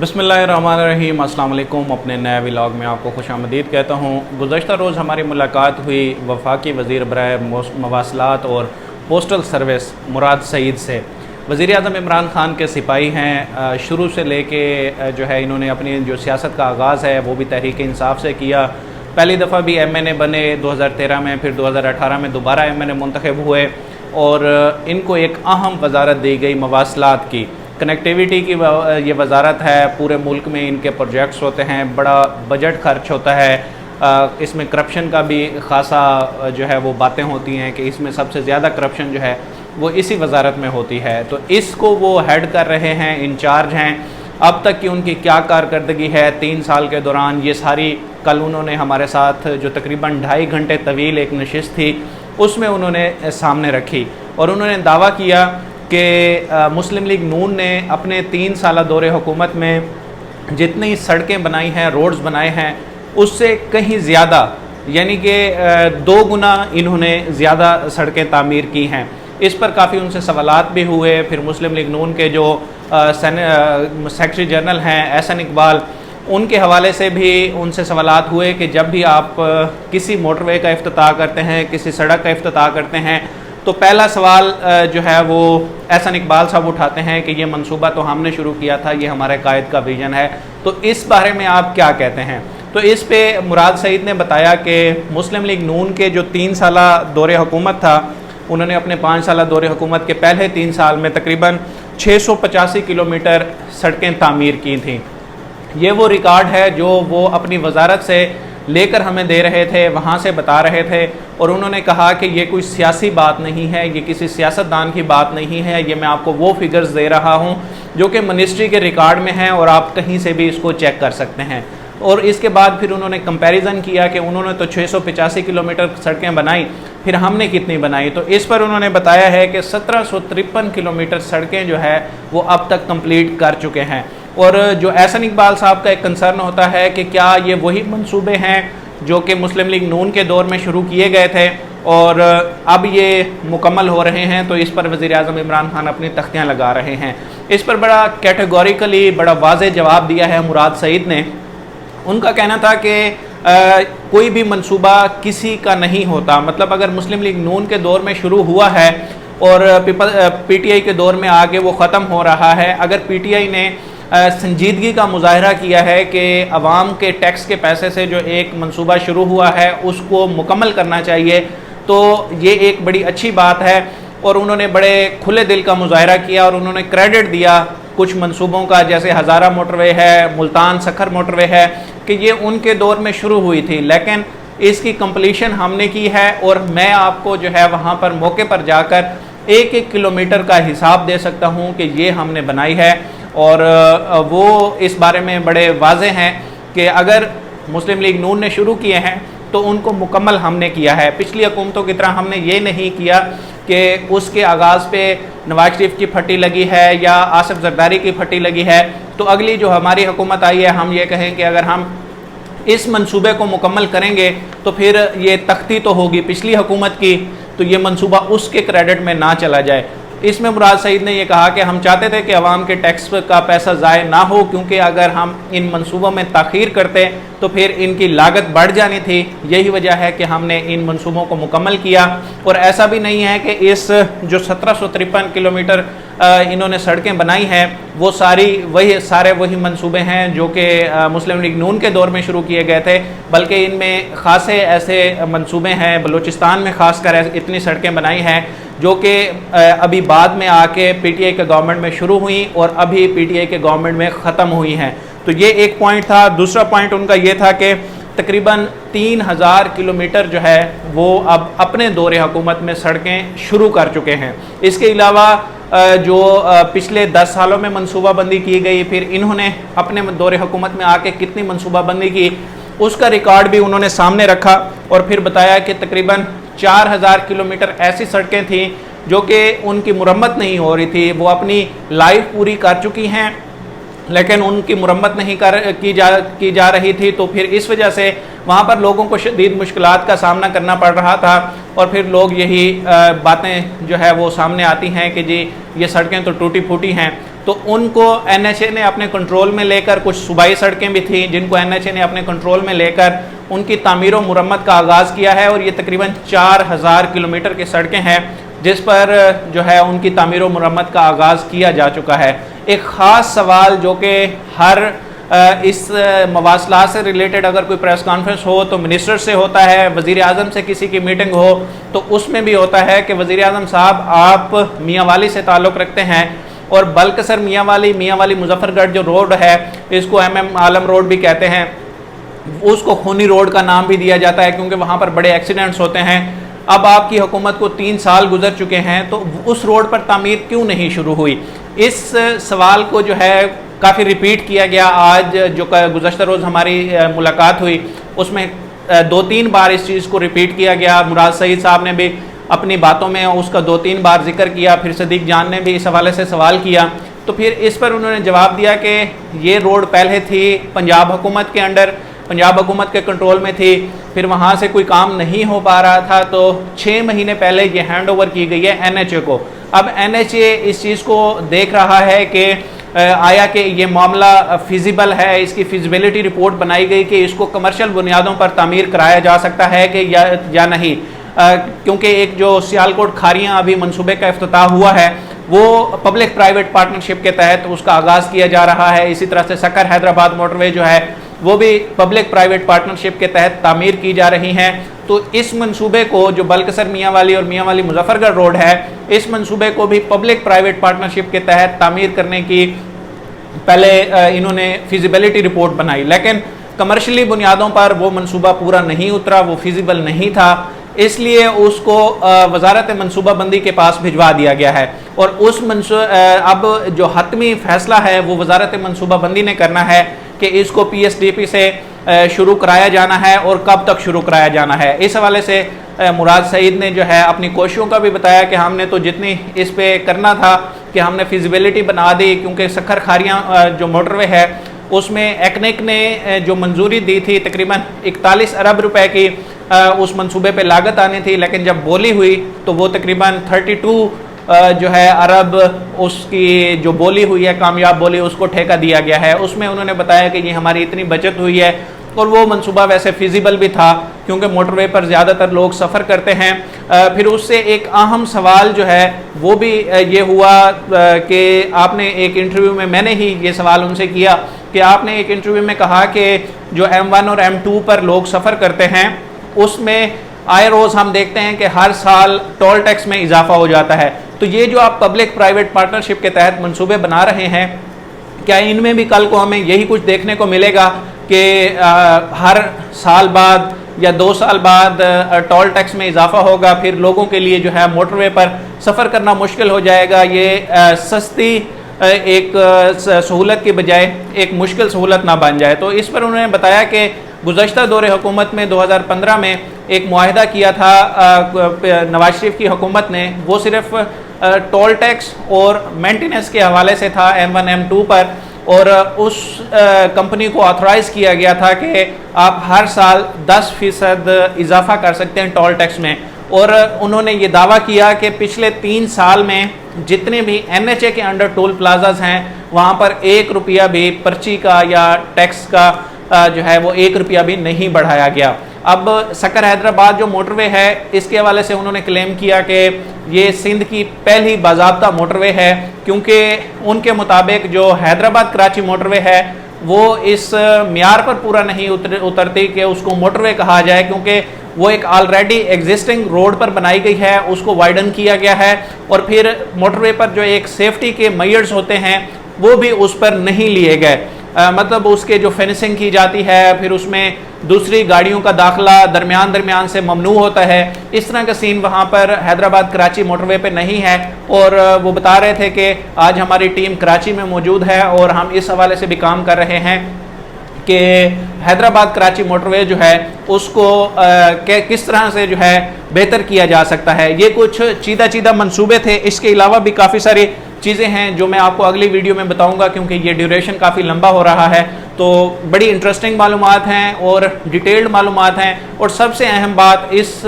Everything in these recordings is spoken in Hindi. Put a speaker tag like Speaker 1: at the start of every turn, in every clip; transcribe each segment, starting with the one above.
Speaker 1: बिस्मिल्लाहिर्रहमानिर्रहीम। अस्सलाम वालेकुम। अपने नए व्लॉग में आपको खुशामदीद कहता हूँ। गुज़श्ता रोज़ हमारी मुलाकात हुई वफाकी वज़ीर बराए मवासलात और पोस्टल सर्विस मुराद सईद से। वज़ीर आज़म इमरान ख़ान के सिपाही हैं। शुरू से लेके जो है इन्होंने अपनी जो सियासत का आगाज़ है वो भी तहरीक इंसाफ से किया। पहली दफ़ा भी MNA बने 2013 में, फिर 2018 में दोबारा MNA मुंतखब हुए और इनको एक अहम वजारत दी गई मवासलात की। कनेक्टिविटी की ये वजारत है। पूरे मुल्क में इनके प्रोजेक्ट्स होते हैं, बड़ा बजट खर्च होता है। इसमें करप्शन का भी ख़ासा जो है वो बातें होती हैं कि इसमें सबसे ज़्यादा करप्शन जो है वो इसी वजारत में होती है। तो इसको वो हेड कर रहे हैं, इंचार्ज हैं। अब तक की उनकी क्या कारकर्दगी है 3 साल के दौरान, ये सारी कल उन्होंने हमारे साथ जो तकरीबन 2.5 घंटे तवील एक नशिस्त थी उसमें उन्होंने सामने रखी और उन्होंने दावा किया कि मुस्लिम लीग नून ने अपने 3 साल दौरे हुकूमत में जितनी सड़कें बनाई हैं, रोड्स बनाए हैं, उससे कहीं ज़्यादा यानी कि 2 गुना इन्होंने ज़्यादा सड़कें तामीर की हैं। इस पर काफ़ी उनसे सवालात भी हुए। फिर मुस्लिम लीग नून के जो सेक्रेटरी जनरल हैं एहसन इकबाल, उनके हवाले से भी उनसे सवालात हुए कि जब भी आप किसी मोटरवे का इफ्तिताह करते हैं, किसी सड़क का इफ्तिताह करते हैं, तो पहला सवाल जो है वो एहसन इकबाल साहब उठाते हैं कि ये मंसूबा तो हमने शुरू किया था, ये हमारे कायद का विजन है। तो इस बारे में आप क्या कहते हैं? तो इस पे मुराद सईद ने बताया कि मुस्लिम लीग नून के जो 3 साल दौरे हुकूमत था, उन्होंने अपने 5 साल दौरे हुकूमत के पहले 3 साल में तकरीबन 685 किलोमीटर सड़कें तामीर की थी। ये वो रिकॉर्ड है जो वो अपनी वजारत से लेकर हमें दे रहे थे, वहाँ से बता रहे थे। और उन्होंने कहा कि ये कोई सियासी बात नहीं है, ये किसी सियासतदान की बात नहीं है, ये मैं आपको वो फिगर्स दे रहा हूँ जो कि मिनिस्ट्री के रिकॉर्ड में हैं और आप कहीं से भी इसको चेक कर सकते हैं। और इसके बाद फिर उन्होंने कंपैरिजन किया कि उन्होंने तो 685 किलोमीटर सड़कें बनाई, फिर हमने कितनी बनाई। तो इस पर उन्होंने बताया है कि 1753 किलोमीटर सड़कें जो है वो अब तक कंप्लीट कर चुके हैं। और जो एहसन इकबाल साहब का एक कंसर्न होता है कि क्या ये वही मंसूबे हैं जो कि मुस्लिम लीग नून के दौर में शुरू किए गए थे और अब ये मुकम्मल हो रहे हैं। तो इस पर वज़ीर आज़म इमरान खान अपनी तख्तियाँ लगा रहे हैं। इस पर बड़ा कैटेगोरिकली बड़ा वाज़ेह जवाब दिया है मुराद सईद ने। उनका कहना था कि कोई भी मंसूबा किसी का नहीं होता। मतलब अगर मुस्लिम लीग नून के दौर में शुरू हुआ है और PTI के दौर में आगे वो ख़त्म हो रहा है, अगर PTI ने संजीदगी का मुजाहरा किया है कि अवाम के टैक्स के पैसे से जो एक मंसूबा शुरू हुआ है उसको मुकम्मल करना चाहिए, तो ये एक बड़ी अच्छी बात है। और उन्होंने बड़े खुले दिल का मुजाहरा किया और उन्होंने क्रेडिट दिया कुछ मंसूबों का, जैसे हज़ारा मोटरवे है, मुल्तान सखर मोटरवे है, कि ये उनके दौर में शुरू हुई थी, लेकिन इसकी कंप्लीशन हमने की है। और मैं आपको जो है वहाँ पर मौके पर जाकर 1-1 किलोमीटर का हिसाब दे सकता हूँ कि ये हमने बनाई है। और वो इस बारे में बड़े वाज़ेह हैं कि अगर मुस्लिम लीग नून ने शुरू किए हैं तो उनको मुकम्मल हमने किया है। पिछली हुकूमतों की तरह हमने ये नहीं किया कि उसके आगाज़ पे नवाज शरीफ की फटी लगी है या आसिफ जरदारी की फटी लगी है, तो अगली जो हमारी हुकूमत आई है हम ये कहें कि अगर हम इस मंसूबे को मुकम्मल करेंगे तो फिर ये तख्ती तो होगी पिछली हुकूमत की, तो ये मंसूबा उसके क्रेडिट में ना चला जाए। इसमें मुराद सईद ने यह कहा कि हम चाहते थे कि अवाम के टैक्स का पैसा ज़ाय ना हो, क्योंकि अगर हम इन मंसूबों में ताख़ीर करते तो फिर इनकी लागत बढ़ जानी थी। यही वजह है कि हमने इन मंसूबों को मुकम्मल किया। और ऐसा भी नहीं है कि इस जो 1753 किलोमीटर इन्होंने सड़कें बनाई हैं वो सारे वही मंसूबे हैं जो कि मुस्लिम लीग नून के दौर में शुरू किए गए थे, बल्कि इनमें ख़ासे ऐसे मंसूबे हैं। बलूचिस्तान में ख़ासकर इतनी सड़कें बनाई हैं जो कि अभी बाद में आके PTI के गवर्नमेंट में शुरू हुई और अभी PTI के गवर्नमेंट में ख़त्म हुई हैं। तो ये एक पॉइंट था। दूसरा पॉइंट उनका ये था कि तकरीबन 3000 किलोमीटर जो है वो अब अपने दौरे हुकूमत में सड़कें शुरू कर चुके हैं। इसके अलावा जो पिछले 10 सालों में मनसूबाबंदी की गई, फिर इन्होंने अपने दौरे हुकूमत में आके कितनी मनसूबाबंदी की उसका रिकॉर्ड भी उन्होंने सामने रखा और फिर बताया कि तकरीबन 4000 किलोमीटर ऐसी सड़कें थीं जो कि उनकी मुरम्मत नहीं हो रही थी। वो अपनी लाइफ पूरी कर चुकी हैं लेकिन उनकी मुरम्मत नहीं की जा रही थी, तो फिर इस वजह से वहाँ पर लोगों को शदीद मुश्किलात का सामना करना पड़ रहा था। और फिर लोग यही बातें जो है वो सामने आती हैं कि जी ये सड़कें तो टूटी फूटी हैं। तो उनको NHA ने अपने कंट्रोल में लेकर, कुछ सूबाई सड़कें भी थी जिनको NHA ने अपने कंट्रोल में लेकर उनकी तामीर व मुरम्मत का आगाज़ किया है। और ये तकरीबन 4000 किलोमीटर की सड़कें हैं जिस पर जो है उनकी तामीर व मुरम्मत का आगाज़ किया जा चुका है। एक ख़ास सवाल जो कि हर इस मवासलात से रिलेटेड अगर कोई प्रेस कॉन्फ्रेंस हो तो मिनिस्टर से होता है, वज़ीर आज़म से किसी की मीटिंग हो तो उसमें भी होता है कि वज़ीर आज़म साहब आप मियाँ वाली से ताल्लुक़ रखते हैं और बल्कसर मियाँ वाली मुजफ्फरगढ़ जो रोड है, इसको MM आलम रोड भी कहते हैं, उसको खूनी रोड का नाम भी दिया जाता है क्योंकि वहाँ पर बड़े एक्सीडेंट्स होते हैं। अब आपकी हुकूमत को 3 साल गुजर चुके हैं तो उस रोड पर तामीर क्यों नहीं शुरू हुई? इस सवाल को जो है काफ़ी रिपीट किया गया। आज जो गुज़श्ता रोज़ हमारी मुलाकात हुई उसमें 2-3 बार इस चीज़ को रिपीट किया गया। मुराद सईद साहब ने भी अपनी बातों में उसका 2-3 बार जिक्र किया, फिर सदीक जान ने भी इस हवाले से सवाल किया। तो फिर इस पर उन्होंने जवाब दिया कि ये रोड पहले थी पंजाब हुकूमत के अंडर, पंजाब हुकूमत के कंट्रोल में थी, फिर वहाँ से कोई काम नहीं हो पा रहा था तो 6 महीने पहले ये हैंड ओवर की गई है NHA को। अब NHA इस चीज़ को देख रहा है कि आया कि ये मामला फिजिबल है, इसकी फिजिबिलिटी रिपोर्ट बनाई गई कि इसको कमर्शियल बुनियादों पर तामीर कराया जा सकता है कि या नहीं, क्योंकि एक जो सियालकोट खारियाँ अभी मनसूबे का इफ्तिताह हुआ है वो पब्लिक प्राइवेट पार्टनरशिप के तहत उसका आगाज़ किया जा रहा है। इसी तरह से सक्कर हैदराबाद मोटरवे जो है वो भी पब्लिक प्राइवेट पार्टनरशिप के तहत तामीर की जा रही हैं। तो इस मंसूबे को जो बल्कसर मियाँ वाली और मियाँ वाली मुजफ्फरगढ़ रोड है, इस मंसूबे को भी पब्लिक प्राइवेट पार्टनरशिप के तहत तामीर करने की पहले इन्होंने फिजिबिलिटी रिपोर्ट बनाई, लेकिन कमर्शियली बुनियादों पर वो मंसूबा पूरा नहीं उतरा, वो फिजिबल नहीं था, इसलिए उसको वजारत मनसूबाबंदी के पास भिजवा दिया गया है। और उस अब जो हतमी फैसला है वो वजारत मनसूबाबंदी ने करना है कि इसको PSDP से शुरू कराया जाना है और कब तक शुरू कराया जाना है। इस हवाले से मुराद सईद ने जो है अपनी कोशिशों का भी बताया कि हमने तो जितनी इस पे करना था कि हमने फिजिबिलिटी बना दी, क्योंकि सक्खर खारियाँ जो मोटरवे है उसमें एक्निक ने जो मंजूरी दी थी तकरीबन 41 अरब रुपए की उस मंसूबे पे लागत आनी थी, लेकिन जब बोली हुई तो वो तकरीबन 32 जो है अरब उसकी जो बोली हुई है, कामयाब बोली, उसको ठेका दिया गया है। उसमें उन्होंने बताया कि ये हमारी इतनी बचत हुई है और वो मंसूबा वैसे फिजिबल भी था क्योंकि मोटरवे पर ज़्यादातर लोग सफ़र करते हैं। फिर उससे एक अहम सवाल जो है वो भी ये हुआ कि आपने एक इंटरव्यू में, मैंने ही ये सवाल उनसे किया कि आपने एक इंटरव्यू में कहा कि जो M1 और M2 पर लोग सफ़र करते हैं उसमें आए रोज़ हम देखते हैं कि हर साल टोल टैक्स में इजाफा हो जाता है। तो ये जो आप पब्लिक प्राइवेट पार्टनरशिप के तहत मंसूबे बना रहे हैं, क्या इनमें भी कल को हमें यही कुछ देखने को मिलेगा कि हर साल बाद या 2 साल बाद टोल टैक्स में इजाफा होगा, फिर लोगों के लिए जो है मोटरवे पर सफ़र करना मुश्किल हो जाएगा, ये सस्ती एक सहूलत की बजाय एक मुश्किल सहूलत ना बन जाए? तो इस पर उन्होंने बताया कि गुज़श्ता दौरे हुकूमत में 2015 में एक मुआहिदा किया था नवाज शरीफ की हुकूमत ने, वो सिर्फ टोल टैक्स और मेंटेनेंस के हवाले से था M1 M2 पर, और उस कंपनी को ऑथराइज़ किया गया था कि आप हर साल 10% इजाफा कर सकते हैं टोल टैक्स में। और उन्होंने ये दावा किया कि पिछले 3 साल में जितने भी NHA के अंडर टोल प्लाजाज हैं वहाँ पर 1 रुपया भी पर्ची का या टैक्स का जो है वो 1 रुपया भी नहीं बढ़ाया गया। अब सक्कर हैदराबाद जो मोटरवे है इसके हवाले से उन्होंने क्लेम किया कि ये सिंध की पहली बाज़ाब्ता मोटरवे है, क्योंकि उनके मुताबिक जो हैदराबाद कराची मोटरवे है वो इस मियार पर पूरा नहीं उतरती कि उसको मोटरवे कहा जाए, क्योंकि वो एक ऑलरेडी एग्जिस्टिंग रोड पर बनाई गई है, उसको वाइडन किया गया है और फिर मोटरवे पर जो एक सेफ्टी के मेजर्स होते हैं वो भी उस पर नहीं लिए गए। मतलब उसके जो फेंसिंग की जाती है, फिर उसमें दूसरी गाड़ियों का दाखला दरमियान से ममनू होता है, इस तरह का सीन वहाँ पर हैदराबाद कराची मोटरवे पे नहीं है। और वो बता रहे थे कि आज हमारी टीम कराची में मौजूद है और हम इस हवाले से भी काम कर रहे हैं कि हैदराबाद कराची मोटरवे जो है उसको किस तरह से जो है बेहतर किया जा सकता है। ये कुछ चीदा मंसूबे थे, इसके अलावा भी काफ़ी सारी चीज़ें हैं जो मैं आपको अगली वीडियो में बताऊंगा, क्योंकि ये ड्यूरेशन काफ़ी लंबा हो रहा है। तो बड़ी इंटरेस्टिंग मालूमात हैं और डिटेल्ड मालूमात हैं, और सबसे अहम बात, इस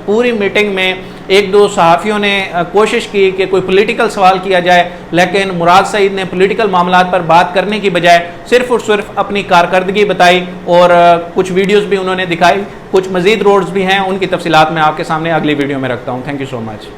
Speaker 1: पूरी मीटिंग में एक दो सहाफ़ियों ने कोशिश की कि कोई पॉलिटिकल सवाल किया जाए, लेकिन मुराद सईद ने पॉलिटिकल मामलात पर बात करने की बजाय सिर्फ और सिर्फ अपनी कारकर्दगी बताई और कुछ वीडियोज़ भी उन्होंने दिखाई। कुछ मज़ीद रोड्स भी हैं, उनकी तफसीलात मैं आपके सामने अगली वीडियो में रखता हूँ। Thank you so much.